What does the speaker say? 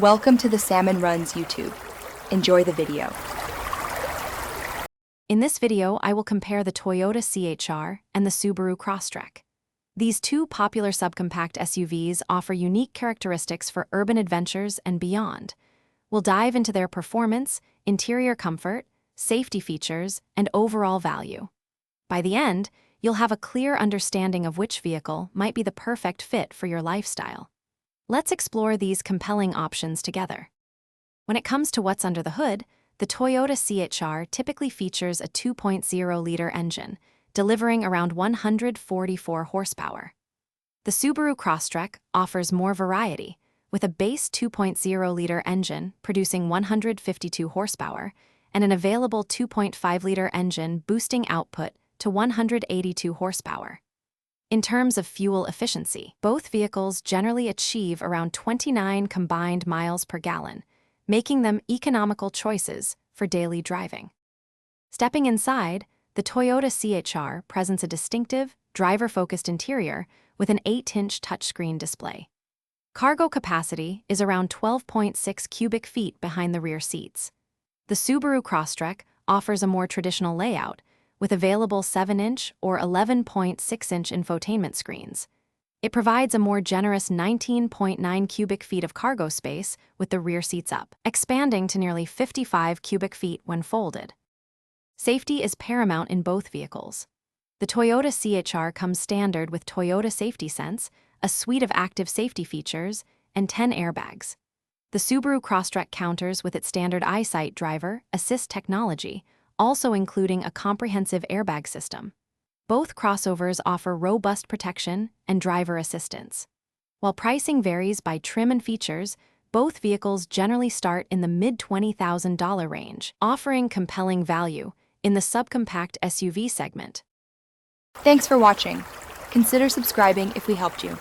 Welcome to the Salmon Runs YouTube. Enjoy the video. In this video, I will compare the Toyota CHR and the Subaru Crosstrek. These two popular subcompact SUVs offer unique characteristics for urban adventures and beyond. We'll dive into their performance, interior comfort, safety features, and overall value. By the end, you'll have a clear understanding of which vehicle might be the perfect fit for your lifestyle. Let's explore these compelling options together. When it comes to what's under the hood, the Toyota CHR typically features a 2.0-liter engine, delivering around 144 horsepower. The Subaru Crosstrek offers more variety, with a base 2.0-liter engine producing 152 horsepower and an available 2.5-liter engine boosting output to 182 horsepower. In terms of fuel efficiency, both vehicles generally achieve around 29 combined miles per gallon, making them economical choices for daily driving. Stepping inside, the Toyota CHR presents a distinctive, driver-focused interior with an 8-inch touchscreen display. Cargo capacity is around 12.6 cubic feet behind the rear seats. The Subaru Crosstrek offers a more traditional layout, with available 7-inch or 11.6-inch infotainment screens. It provides a more generous 19.9 cubic feet of cargo space with the rear seats up, expanding to nearly 55 cubic feet when folded. Safety is paramount in both vehicles. The Toyota CHR comes standard with Toyota Safety Sense, a suite of active safety features, and 10 airbags. The Subaru Crosstrek counters with its standard EyeSight driver assist technology, also including a comprehensive airbag system. Both crossovers offer robust protection and driver assistance. While pricing varies by trim and features, both vehicles generally start in the mid-$20,000 range, offering compelling value in the subcompact SUV segment. Thanks for watching. Consider subscribing if we helped you.